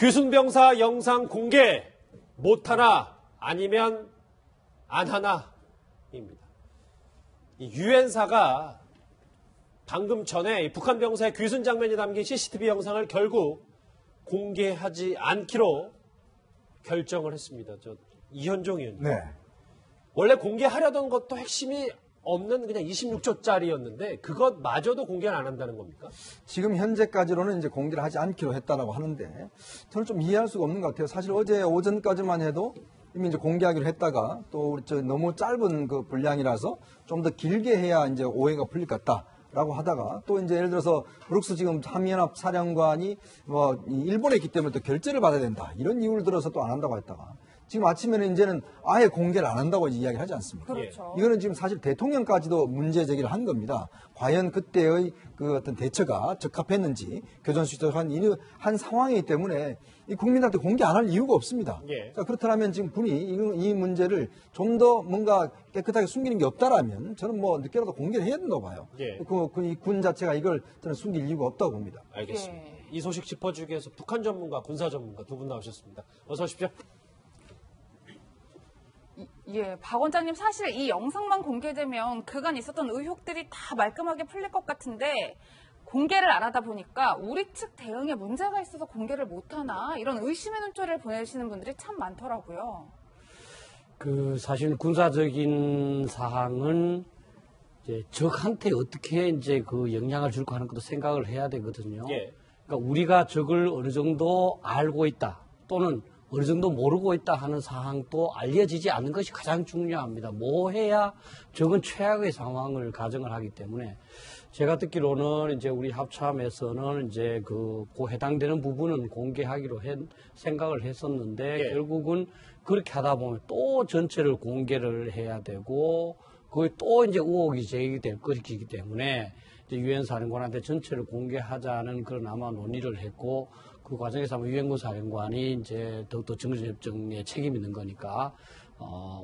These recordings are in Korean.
귀순병사 영상 공개 못하나 아니면 안 하나입니다. 이 유엔사가 방금 전에 북한 병사의 귀순 장면이 담긴 CCTV 영상을 결국 공개하지 않기로 결정을 했습니다. 이현종 의원님. 네. 원래 공개하려던 것도 핵심이 없는 그냥 26초짜리였는데 그것마저도 공개를 안 한다는 겁니까? 지금 현재까지로는 이제 공개를 하지 않기로 했다라고 하는데 저는 좀 이해할 수가 없는 것 같아요. 사실 어제 오전까지만 해도 이미 이제 공개하기로 했다가 또 너무 짧은 그 분량이라서 좀 더 길게 해야 이제 오해가 풀릴 것 같다라고 하다가 또 이제 예를 들어서 브룩스 지금 한미연합 사령관이 뭐 일본에 있기 때문에 또 결재를 받아야 된다 이런 이유를 들어서 또 안 한다고 했다가 지금 아침에는 이제는 아예 공개를 안 한다고 이야기를 하지 않습니까? 그렇죠. 이거는 지금 사실 대통령까지도 문제 제기를 한 겁니다. 과연 그때의 그 어떤 대처가 적합했는지 교전수집한 한 상황이기 때문에 이 국민한테 공개 안 할 이유가 없습니다. 예. 자, 그렇다면 지금 군이 이 문제를 좀 더 뭔가 깨끗하게 숨기는 게 없다라면 저는 뭐 늦게라도 공개를 해야 된다고 봐요. 예. 이 군 자체가 이걸 저는 숨길 이유가 없다고 봅니다. 알겠습니다. 예. 이 소식 짚어주기 위해서 북한 전문가, 군사 전문가 두 분 나오셨습니다. 어서 오십시오. 예, 박 원장님 사실 이 영상만 공개되면 그간 있었던 의혹들이 다 말끔하게 풀릴 것 같은데 공개를 안 하다 보니까 우리 측 대응에 문제가 있어서 공개를 못하나 이런 의심의 눈초리를 보내시는 분들이 참 많더라고요. 사실 군사적인 사항은 이제 적한테 어떻게 이제 그 영향을 줄까 하는 것도 생각을 해야 되거든요. 예. 그러니까 우리가 적을 어느 정도 알고 있다 또는 어느 정도 모르고 있다 하는 사항도 알려지지 않는 것이 가장 중요합니다. 뭐 해야 적은 최악의 상황을 가정을 하기 때문에 제가 듣기로는 이제 우리 합참에서는 이제 그 해당되는 부분은 공개하기로 생각을 했었는데 예. 결국은 그렇게 하다 보면 또 전체를 공개를 해야 되고 거기 또 이제 의혹이 제기될 것이기 때문에 이제 유엔 사령관한테 전체를 공개하자는 그런 아마 논의를 했고 그 과정에서 아마 유엔군 사령관이 이제 더욱더 정전협정에 책임이 있는 거니까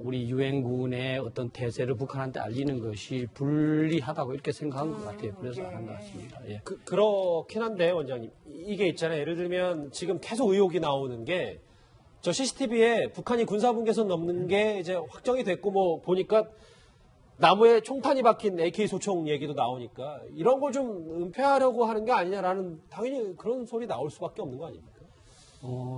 우리 유엔군의 어떤 태세를 북한한테 알리는 것이 불리하다고 이렇게 생각한 것 같아요. 그래서 한 것 같습니다. 예. 그렇긴 한데 원장님 이게 있잖아요. 예를 들면 지금 계속 의혹이 나오는 게 저 CCTV에 북한이 군사분계선 넘는 게 이제 확정이 됐고 뭐 보니까 나무에 총탄이 박힌 AK 소총 얘기도 나오니까 이런 걸 좀 은폐하려고 하는 게 아니냐라는 당연히 그런 소리 나올 수밖에 없는 거 아닙니까?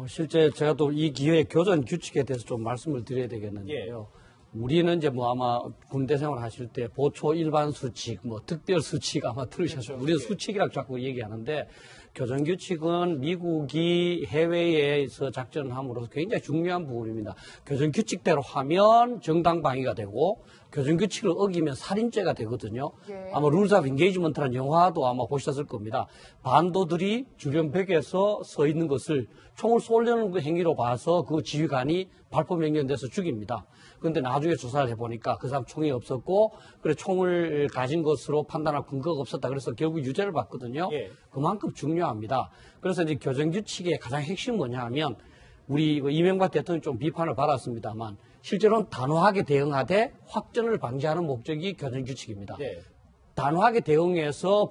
실제 제가 또 이 기회에 교전 규칙에 대해서 좀 말씀을 드려야 되겠는데요. 우리는 이제 뭐 아마 군대 생활 하실 때 보초 일반 수칙, 뭐 특별 수칙 아마 들으셨어요. 그렇죠. 우리는 예. 수칙이라고 자꾸 얘기하는데 교전 규칙은 미국이 해외에서 작전을 함으로써 굉장히 중요한 부분입니다. 교전 규칙대로 하면 정당 방위가 되고 교전 규칙을 어기면 살인죄가 되거든요. 예. 아마 룰스 오브 인게이지먼트라는 영화도 아마 보셨을 겁니다. 반도들이 주변 벽에서 서 있는 것을 총을 쏘려는 그 행위로 봐서 그 지휘관이 발포 명령돼서 죽입니다. 그런데 나중에 조사를 해보니까 그 사람 총이 없었고 그래 총을 가진 것으로 판단할 근거가 없었다. 그래서 결국 유죄를 받거든요. 예. 그만큼 중요합니다. 그래서 이제 교전규칙의 가장 핵심은 뭐냐 하면 우리 이명박 대통령이 좀 비판을 받았습니다만 실제로는 단호하게 대응하되 확전을 방지하는 목적이 교전규칙입니다. 예. 단호하게 대응해서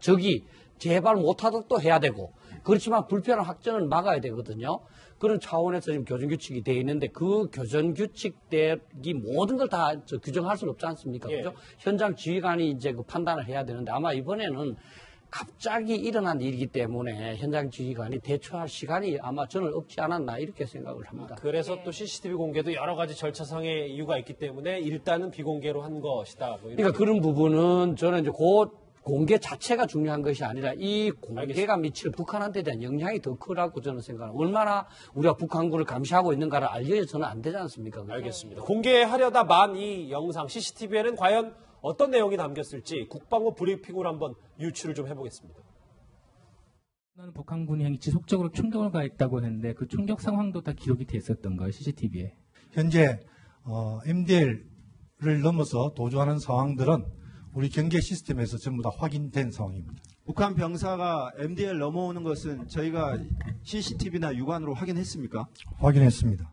적이 재발 못하도록 또 해야 되고 그렇지만 불필요한 확전을 막아야 되거든요. 그런 차원에서 지금 교전규칙이 되어 있는데 그 교전규칙이 모든 걸 다 규정할 수는 없지 않습니까? 예. 그죠? 현장 지휘관이 이제 그 판단을 해야 되는데 아마 이번에는 갑자기 일어난 일이기 때문에 현장 지휘관이 대처할 시간이 아마 저는 없지 않았나 이렇게 생각을 합니다. 그래서 또 CCTV 공개도 여러 가지 절차상의 이유가 있기 때문에 일단은 비공개로 한 것이다. 뭐 이렇게. 그러니까 그런 부분은 저는 이제 공개 자체가 중요한 것이 아니라 이 공개가 미칠 북한한테 대한 영향이 더 크다고 저는 생각합니다. 얼마나 우리가 북한군을 감시하고 있는가를 알려져서는 안 되지 않습니까? 그죠? 알겠습니다. 공개하려다 만 이 영상 CCTV에는 과연 어떤 내용이 담겼을지 국방부 브리핑으로 한번 유추를 좀 해보겠습니다. 북한군이 지속적으로 충격을 가했다고 했는데 그 충격 상황도 다 기록이 돼 있었던 거예요, CCTV에. 현재 MDL을 넘어서 도주하는 상황들은 우리 경계 시스템에서 전부 다 확인된 상황입니다. 북한 병사가 MDL 넘어오는 것은 저희가 CCTV나 육안으로 확인했습니까? 확인했습니다.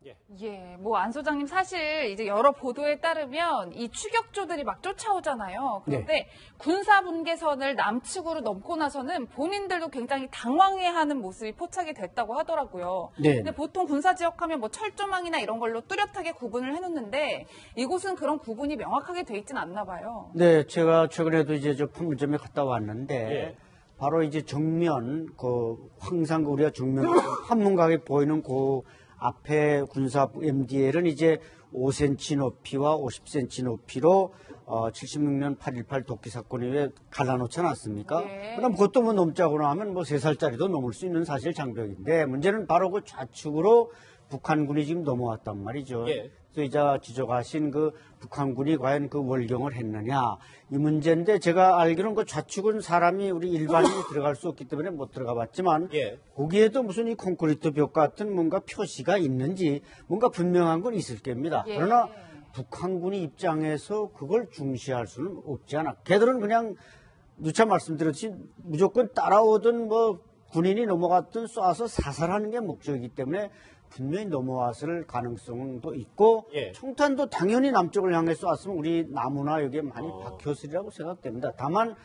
예. 예, 뭐 안 소장님 사실 이제 여러 보도에 따르면 이 추격조들이 막 쫓아오잖아요. 그런데 군사 분계선을 남측으로 넘고 나서는 본인들도 굉장히 당황해하는 모습이 포착이 됐다고 하더라고요. 네. 근데 보통 군사 지역하면 뭐 철조망이나 이런 걸로 뚜렷하게 구분을 해놓는데 이곳은 그런 구분이 명확하게 돼 있진 않나 봐요. 네, 제가 최근에도 이제 저 판문점에 갔다 왔는데 예. 바로 이제 정면 그 항상 우리가 정면 한문각에 보이는 그 앞에 군사 MDL은 이제 5cm 높이와 50cm 높이로 76년 8.18 독기 사건 이후에 갈라놓지 않았습니까? 네. 그럼 그것도 뭐 넘자고 하면 뭐 3살짜리도 넘을 수 있는 사실 장벽인데 문제는 바로 그 좌측으로 북한군이 지금 넘어왔단 말이죠. 예. 소유자 지적하신 그 북한군이 과연 그 월경을 했느냐 이 문제인데 제가 알기로는 그 좌측은 사람이 우리 일반인이 들어갈 수 없기 때문에 못 들어가 봤지만 예. 거기에도 무슨 이 콘크리트 벽 같은 뭔가 표시가 있는지 뭔가 분명한 건 있을 겁니다. 예. 그러나 북한군이 입장에서 그걸 중시할 수는 없지 않아. 걔들은 그냥 누차 말씀드렸듯이 무조건 따라오든 뭐 군인이 넘어갔든 쏴서 사살하는 게 목적이기 때문에 분명히 넘어왔을 가능성도 있고 예. 총탄도 당연히 남쪽을 향해 쐈으면 우리 나무나 여기에 많이 박혔으리라고 생각됩니다. 다만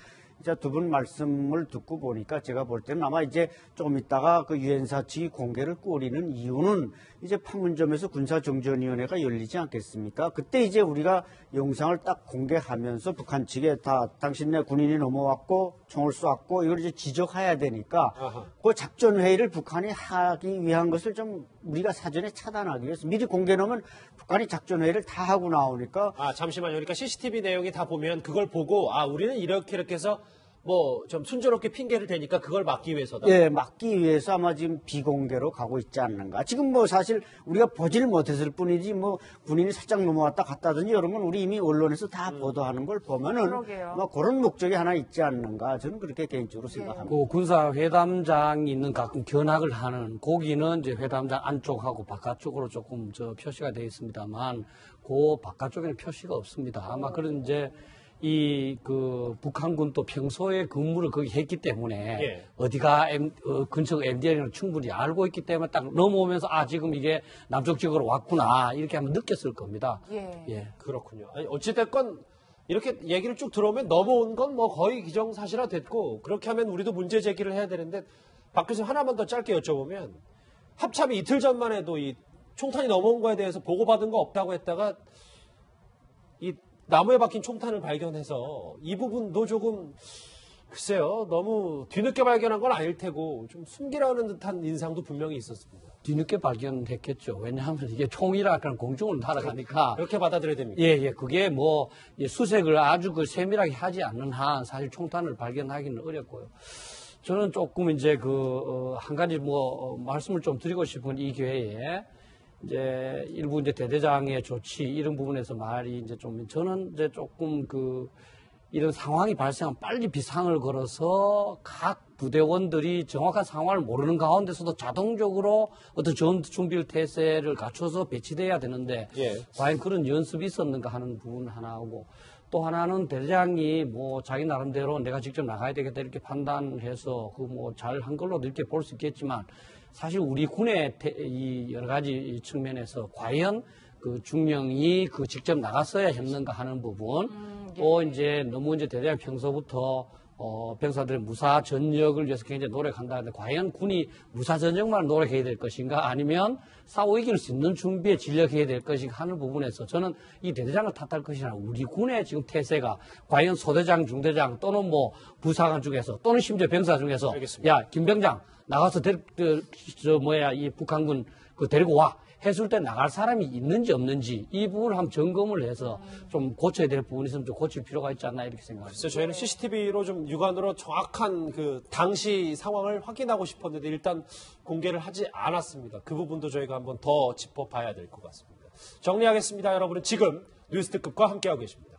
이제 두 분 말씀을 듣고 보니까 제가 볼 때는 아마 이제 조금 있다가 그 유엔사 측이 공개를 꼬리는 이유는 이제 판문점에서 군사정전위원회가 열리지 않겠습니까? 그때 이제 우리가 영상을 딱 공개하면서 북한 측에 다 당신네 군인이 넘어왔고 총을 쏘았고 이걸 이제 지적해야 되니까 아하. 그 작전회의를 북한이 하기 위한 것을 좀 우리가 사전에 차단하기 위해서 미리 공개놓으면 북한이 작전회의를 다 하고 나오니까 아, 잠시만요. 그러니까 CCTV 내용이 다 보면 그걸 보고 아, 우리는 이렇게 해서 뭐 좀 순조롭게 핑계를 대니까 그걸 막기 위해서다. 예, 막기 위해서 아마 지금 비공개로 가고 있지 않는가. 지금 뭐 사실 우리가 보지를 못했을 뿐이지 뭐 군인이 살짝 넘어왔다 갔다든지 이런 건 우리 이미 언론에서 다 보도하는 걸 보면은 그러게요. 뭐 그런 목적이 하나 있지 않는가. 저는 그렇게 개인적으로 생각합니다. 그 군사 회담장이 있는 가끔 견학을 하는 거기는 이제 회담장 안쪽하고 바깥쪽으로 조금 저 표시가 되어 있습니다만 그 바깥쪽에는 표시가 없습니다. 아마 그런 이제 이 그 북한군 또 평소에 근무를 거기 했기 때문에 예. 어디가 근처 MDL을 충분히 알고 있기 때문에 딱 넘어오면서 아 지금 이게 남쪽 지역으로 왔구나 이렇게 한번 느꼈을 겁니다. 예. 예. 그렇군요. 아니, 어찌됐건 이렇게 얘기를 쭉 들어오면 넘어온 건 뭐 거의 기정사실화 됐고 그렇게 하면 우리도 문제 제기를 해야 되는데 박 교수님 하나만 더 짧게 여쭤보면 합참이 이틀 전만 해도 이 총탄이 넘어온 거에 대해서 보고받은 거 없다고 했다가 이 나무에 박힌 총탄을 발견해서 이 부분도 조금 글쎄요 너무 뒤늦게 발견한 건 아닐 테고 좀 숨기라는 듯한 인상도 분명히 있었습니다. 뒤늦게 발견했겠죠. 왜냐하면 이게 총이라 그냥 공중을 날아가니까. 그렇게 받아들여야 됩니다. 예, 예. 그게 뭐 수색을 아주 그 세밀하게 하지 않는 한 사실 총탄을 발견하기는 어렵고요. 저는 조금 이제 한 가지 말씀을 좀 드리고 싶은 이 기회에 이제 일부 이제 대대장의 조치 이런 부분에서 말이 이제 좀 저는 이제 조금 이런 상황이 발생하면 빨리 비상을 걸어서 각 부대원들이 정확한 상황을 모르는 가운데서도 자동적으로 어떤 전투 준비 태세를 갖춰서 배치돼야 되는데 예. 과연 그런 연습이 있었는가 하는 부분 하나하고 또 하나는 대대장이 자기 나름대로 내가 직접 나가야 되겠다 이렇게 판단해서 잘 한 걸로 이렇게 볼 수 있겠지만 사실 우리 군의 이 여러 가지 측면에서 과연 그 중령이 직접 나갔어야 했는가 하는 부분 또 이제 너무 이제 대대장 평소부터 병사들의 무사 전역을 위해서 굉장히 노력한다는데 과연 군이 무사 전역만 노력해야 될 것인가 아니면 싸워 이길 수 있는 준비에 진력해야 될 것인가 하는 부분에서 저는 이 대대장을 탓할 것이 아니라 우리 군의 지금 태세가 과연 소대장, 중대장 또는 부사관 중에서 또는 심지어 병사 중에서 알겠습니다. 야 김병장 나가서 이 북한군 데리고 와 했을 때 나갈 사람이 있는지 없는지 이 부분을 한번 점검을 해서 좀 고쳐야 될 부분이 있으면 좀 고칠 필요가 있지 않나 이렇게 생각합니다. 그래서 저희는 CCTV로 좀 육안으로 정확한 당시 상황을 확인하고 싶었는데 일단 공개를 하지 않았습니다. 그 부분도 저희가 한번 더 짚어봐야 될 것 같습니다. 정리하겠습니다. 여러분은 지금 뉴스특급과 함께하고 계십니다.